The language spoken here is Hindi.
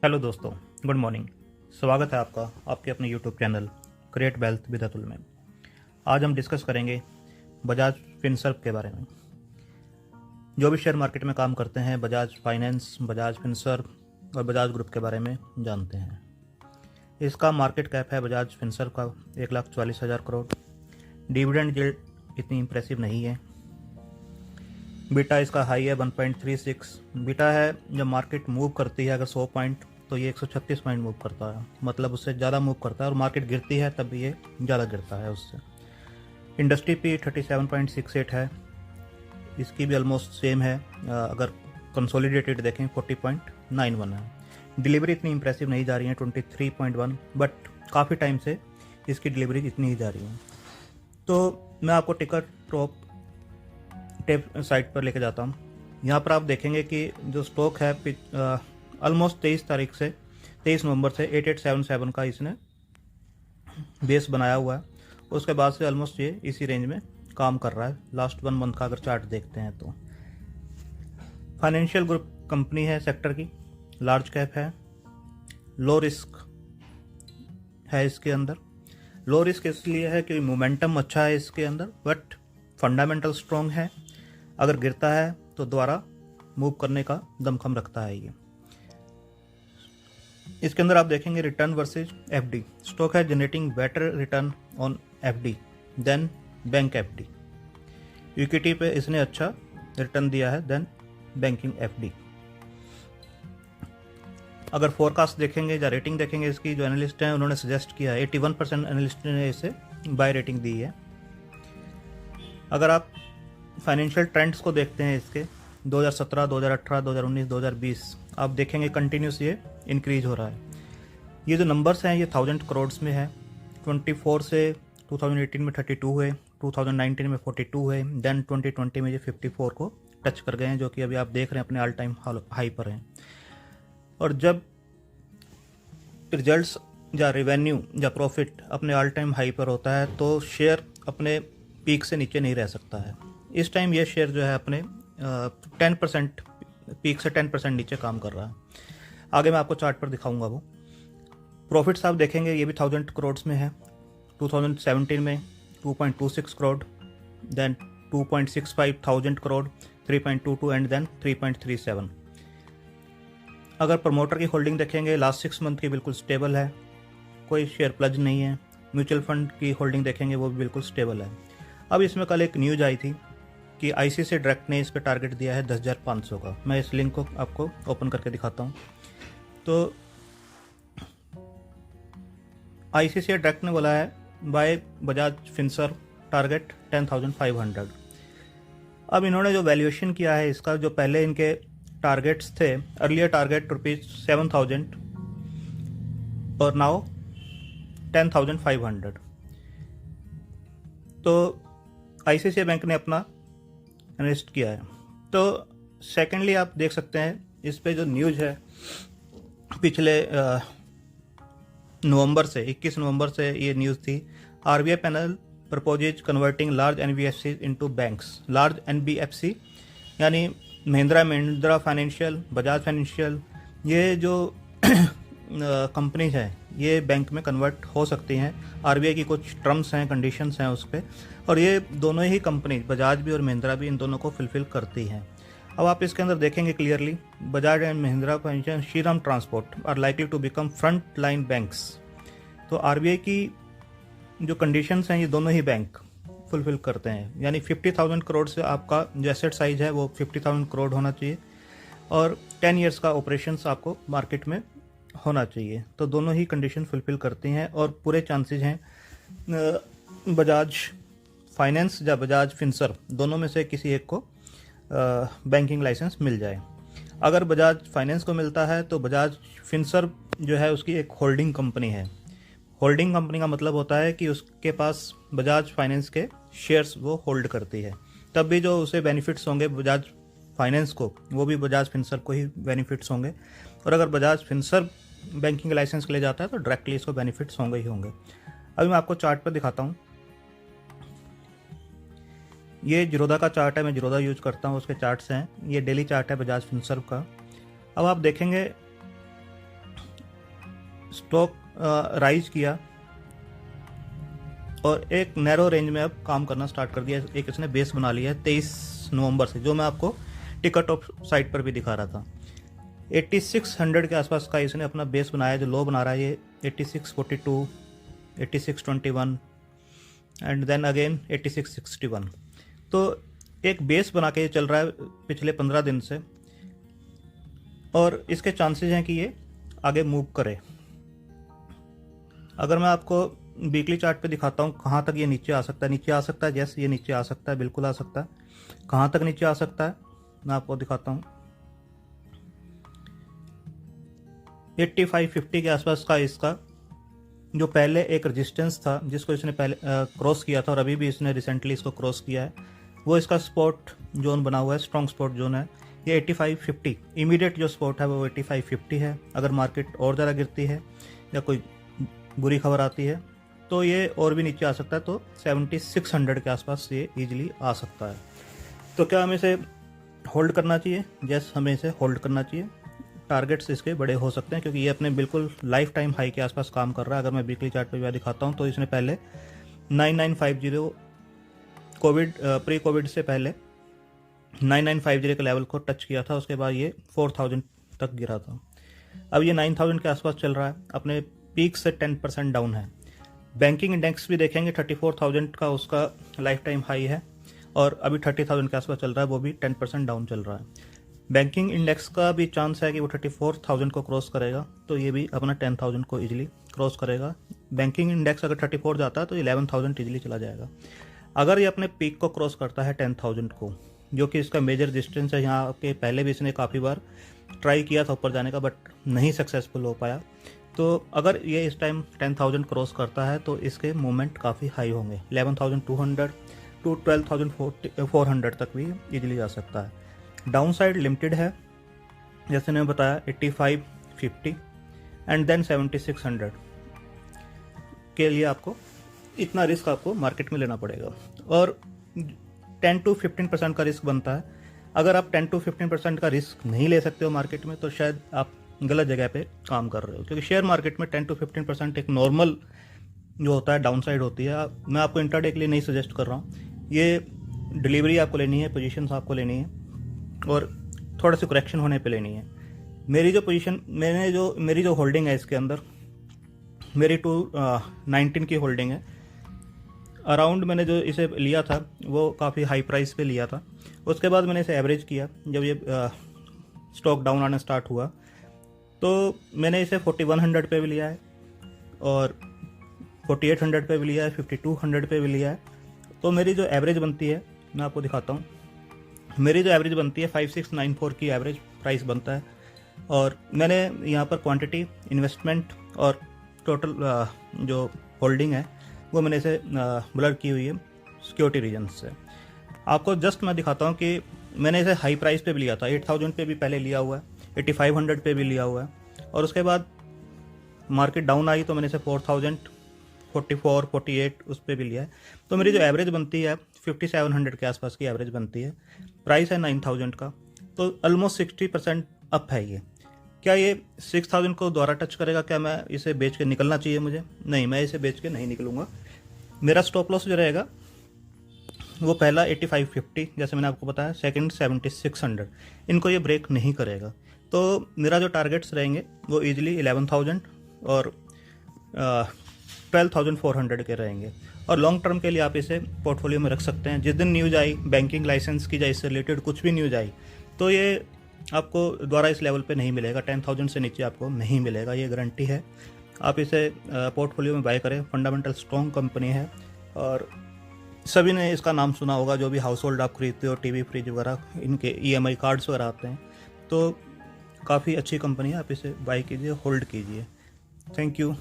हेलो दोस्तों, गुड मॉर्निंग। स्वागत है आपका आपके अपने YouTube channel create wealth with Atul में। आज हम डिस्कस करेंगे बजाज फिनसर्व के बारे में। जो भी शेयर मार्केट में काम करते हैं, बजाज फाइनेंस, बजाज फिनसर्व और बजाज ग्रुप के बारे में जानते हैं। इसका मार्केट कैप है बजाज फिनसर्व का 1,40,000 करोड़। डिविडेंड यील्ड इतनी इंप्रेसिव नहीं है। बीटा इसका हाई है 1.36। बीटा है जब मार्केट मूव करती है अगर 100 पॉइंट तो ये 136 पॉइंट मूव करता है, मतलब उससे ज़्यादा मूव करता है। और मार्केट गिरती है तब भी ये ज़्यादा गिरता है उससे। इंडस्ट्री पी 37.68 है, इसकी भी ऑलमोस्ट सेम है। अगर कंसोलिडेटेड देखें 40.91 है। डिलीवरी इतनी इंप्रेसिव नहीं जा रही है 23.1, बट काफ़ी टाइम से इसकी डिलीवरी इतनी ही जा रही है। तो मैं आपको टिकट टॉप टेप साइट पर लेके जाता हूँ। यहाँ पर आप देखेंगे कि जो स्टॉक है ऑलमोस्ट 23 नवंबर से 8877 का इसने बेस बनाया हुआ है। उसके बाद से ऑलमोस्ट ये इसी रेंज में काम कर रहा है। लास्ट 1 मंथ का अगर चार्ट देखते हैं तो फाइनेंशियल ग्रुप कंपनी है सेक्टर की, लार्ज कैप है, लो रिस्क है इसके अंदर। लो रिस्क इसलिए है कि मोमेंटम अच्छा है इसके अंदर, बट फंडामेंटल स्ट्रॉन्ग है। अगर गिरता है तो दोबारा मूव करने का दमखम रखता है ये। इसके अंदर आप देखेंगे रिटर्न वर्सेज एफडी। स्टॉक है generating better return on FD then bank FD. Equity पे इसने अच्छा रिटर्न दिया है देन बैंकिंग एफडी। अगर फोरकास्ट देखेंगे या रेटिंग देखेंगे इसकी, जो एनालिस्ट हैं उन्होंने सजेस्ट किया है, 81% एनालिस्ट ने इसे बाय रेटिंग दी है। अगर आप फाइनेंशियल ट्रेंड्स को देखते हैं इसके 2017, 2018, 2019, 2020, आप देखेंगे कंटिन्यूस ये इंक्रीज हो रहा है। ये जो नंबर्स हैं ये 1000 करोड़ में है। 24 से 2018 में 32 हुए, 2019 में 42 हुए, देन 2020 में ये 54 को टच कर गए हैं, जो कि अभी आप देख रहे हैं अपने ऑल टाइम हाई पर हैं। और जब रिजल्ट्स या रेवेन्यू या प्रॉफिट अपने ऑल टाइम हाई पर होता है तो शेयर अपने पीक से नीचे नहीं रह सकता है। इस टाइम ये शेयर जो है अपने 10% पीक से 10% नीचे काम कर रहा है। आगे मैं आपको चार्ट पर दिखाऊंगा वो। प्रॉफिट्स आप देखेंगे ये भी 1000 करोड़ में है। 2017 में 2.26 crore, then 2.65 thousand crore, 3.22 and then 3.37। अगर प्रमोटर की होल्डिंग देखेंगे लास्ट 6 मंथ की बिल्कुल स्टेबल है, कोई शेयर प्लज नहीं है। म्यूचुअल फंड की होल्डिंग देखेंगे वो भी बिल्कुल स्टेबल है। अब इसमें कल एक न्यूज आई थी कि आईसीआईसीआई डायरेक्ट ने इस पर टारगेट दिया है 10,500 का। मैं इस लिंक को आपको ओपन करके दिखाता हूँ। तो आईसीआईसीआई डायरेक्ट ने बोला है बाय बजाज फिनसर्व टारगेट 10,500। अब इन्होंने जो वैल्यूएशन किया है इसका, जो पहले इनके टारगेट्स थे, अर्लियर टारगेट ₹7,000 और नाउ 10,500। तो आईसीआईसीआई बैंक ने अपना इन्वेस्ट किया है। तो सेकेंडली आप देख सकते हैं इस पे जो न्यूज़ है पिछले नवंबर से 21 नवंबर से ये न्यूज़ थी। RBI panel proposes converting large NBFC into banks. Large NBFC यानी महिंद्रा फाइनेंशियल, बजाज फाइनेंशियल, ये जो कंपनीज है ये बैंक में कन्वर्ट हो सकती हैं। आरबीआई की कुछ टर्म्स हैं, कंडीशंस हैं उस पर, और ये दोनों ही कंपनी बजाज भी और महिंद्रा भी इन दोनों को फुलफिल करती हैं। अब आप इसके अंदर देखेंगे clearly Bajaj and Mahindra financial, Shriram transport are likely to become front line banks. तो आरबीआई की जो कंडीशंस हैं ये दोनों ही बैंक फुलफिल करते हैं। यानी 50,000 करोड़ से आपका जो एसेट साइज है वो 50,000 करोड़ होना चाहिए और 10 ईयर्स का ऑपरेशंस आपको मार्केट में होना चाहिए। तो दोनों ही कंडीशन फुलफिल करती हैं और पूरे चांसेस हैं बजाज फाइनेंस या बजाज फिनसर्व दोनों में से किसी एक को बैंकिंग लाइसेंस मिल जाए। अगर बजाज फाइनेंस को मिलता है तो बजाज फिनसर्व जो है उसकी एक होल्डिंग कंपनी है। होल्डिंग कंपनी का मतलब होता है कि उसके पास बजाज फाइनेंस के शेयर्स वो होल्ड करती है, तब भी जो उसे बेनिफिट्स होंगे बजाज फाइनेंस को, वो भी बजाज फिनसर्व को ही बेनिफिट्स होंगे। और अगर बजाज फिनसर्व बैंकिंग लाइसेंस के लिए जाता है तो डायरेक्टली इसको बेनिफिट्स होंगे ही होंगे। अभी मैं आपको चार्ट पर दिखाता हूँ। ये जिरोदा का चार्ट है, मैं जिरोदा यूज करता हूँ, उसके चार्ट्स हैं। ये डेली चार्ट है बजाज फिनसर्व का। अब आप देखेंगे स्टॉक राइज किया और एक नैरो रेंज में अब काम करना स्टार्ट कर दिया। एक इसने बेस बना लिया है 23 नवंबर से, जो मैं आपको टिकट ऑफ साइट पर भी दिखा रहा था। 8600 के आसपास का इसने अपना बेस बनाया। जो लो बना रहा है ये 8642, 8621 एंड देन अगेन 8661। तो एक बेस बना के चल रहा है पिछले 15 दिन से, और इसके चांसेस हैं कि ये आगे मूव करे। अगर मैं आपको वीकली चार्ट पे दिखाता हूँ कहाँ तक ये नीचे आ सकता है, नीचे आ सकता है, जैसे ये नीचे आ सकता है, बिल्कुल आ सकता है। कहाँ तक नीचे आ सकता है मैं आपको दिखाता हूँ। 8550 के आसपास का इसका जो पहले एक रेजिस्टेंस था जिसको इसने पहले क्रॉस किया था, और अभी भी इसने रिसेंटली इसको क्रॉस किया है, वो इसका स्पॉट जोन बना हुआ है, स्ट्रॉन्ग स्पॉट जोन है ये 8550। इमीडिएट जो स्पॉट है वो 8550 है। अगर मार्केट और ज़्यादा गिरती है या कोई बुरी खबर आती है तो ये और भी नीचे आ सकता है, तो 7600 के आसपास ये ईजिली आ सकता है। तो क्या हमें इसे होल्ड करना चाहिए? यस, हमें इसे होल्ड करना चाहिए। टारगेट्स इसके बड़े हो सकते हैं क्योंकि ये अपने बिल्कुल लाइफ टाइम हाई के आसपास काम कर रहा है। अगर मैं वीकली चार्ट पे भी दिखाता हूँ तो इसने पहले 9950 कोविड प्री कोविड से पहले 9950 के लेवल को टच किया था, उसके बाद ये 4000 तक गिरा था। अब ये 9000 के आसपास चल रहा है, अपने पीक से 10% डाउन है। बैंकिंग इंडेक्स भी देखेंगे 34,000 का उसका लाइफ टाइम हाई है, और अभी 30,000 के आसपास चल रहा है, वो भी 10% डाउन चल रहा है। बैंकिंग इंडेक्स का भी चांस है कि वो 34,000 को क्रॉस करेगा, तो ये भी अपना 10,000 को इजीली क्रॉस करेगा। बैंकिंग इंडेक्स अगर 34 जाता है तो 11,000 इजीली चला जाएगा। अगर ये अपने पीक को क्रॉस करता है 10,000 को, जो कि इसका मेजर डिस्टेंस है, यहाँ के पहले भी इसने काफ़ी बार ट्राई किया था ऊपर जाने का बट नहीं सक्सेसफुल हो पाया, तो अगर ये इस टाइम 10,000 क्रॉस करता है तो इसके मूवमेंट काफ़ी हाई होंगे। 11,200 टू 12,400 तक भी इजीली जा सकता है। डाउन साइड लिमिटेड है, जैसे मैंने बताया 8550 एंड देन 7600 के लिए आपको इतना रिस्क आपको मार्केट में लेना पड़ेगा, और 10 to 15% का रिस्क बनता है। अगर आप 10 to 15% का रिस्क नहीं ले सकते हो मार्केट में तो शायद आप गलत जगह पे काम कर रहे हो, क्योंकि शेयर मार्केट में 10 to 15% एक नॉर्मल जो होता है डाउन साइड होती है। मैं आपको इंट्राडे के लिए नहीं सजेस्ट कर रहा हूँ, ये डिलीवरी आपको लेनी है, पोजीशंस आपको लेनी है, और थोड़ा सा करेक्शन होने पे लेनी है। मेरी जो होल्डिंग है इसके अंदर, मेरी 219 की होल्डिंग है। अराउंड मैंने जो इसे लिया था वो काफ़ी हाई प्राइस पे लिया था, उसके बाद मैंने इसे एवरेज किया। जब ये स्टॉक डाउन आना स्टार्ट हुआ तो मैंने इसे 4100 पे भी लिया है, और 4800 पे भी लिया है, 5200 पे भी लिया है। तो मेरी जो एवरेज बनती है मैं आपको दिखाता हूँ। मेरी जो एवरेज बनती है 5694 की एवरेज प्राइस बनता है, और मैंने यहाँ पर क्वांटिटी, इन्वेस्टमेंट और टोटल जो होल्डिंग है वो मैंने इसे ब्लर की हुई है सिक्योरिटी रीजन्स से। आपको जस्ट मैं दिखाता हूँ कि मैंने इसे हाई प्राइस पे भी लिया था, 8000 पे भी पहले लिया हुआ है, 8500 पे भी लिया हुआ है, और उसके बाद मार्केट डाउन आई तो मैंने इसे 4000, 44, 48 उस पर भी लिया है। तो मेरी जो एवरेज बनती है 5700 के आसपास की एवरेज बनती है। प्राइस है 9000 का, तो ऑलमोस्ट 60% अप है ये। क्या ये 6000 को दोबारा टच करेगा? क्या मैं इसे बेच के निकलना चाहिए मुझे? नहीं, मैं इसे बेच के नहीं निकलूँगा। मेरा स्टॉप लॉस जो रहेगा वो पहला 8550 जैसे मैंने आपको बताया, सेकंड 7600, इनको ये ब्रेक नहीं करेगा। तो मेरा जो टारगेट्स रहेंगे वो ईजिली 11,000 और 12,400 के रहेंगे, और लॉन्ग टर्म के लिए आप इसे पोर्टफोलियो में रख सकते हैं। जिस दिन न्यूज़ आई बैंकिंग लाइसेंस की या इससे रिलेटेड कुछ भी न्यूज़ आई तो ये आपको दोबारा इस लेवल पे नहीं मिलेगा, 10,000 से नीचे आपको नहीं मिलेगा, ये गारंटी है। आप इसे पोर्टफोलियो में बाय करें, फंडामेंटल स्ट्रॉन्ग कंपनी है, और सभी ने इसका नाम सुना होगा। जो भी हाउस होल्ड आप खरीदते हो, टीवी, फ्रिज वगैरह, इनके EMI कार्ड्स वगैरह आते हैं, तो काफ़ी अच्छी कंपनी है, आप इसे बाय कीजिए, होल्ड कीजिए। Thank you.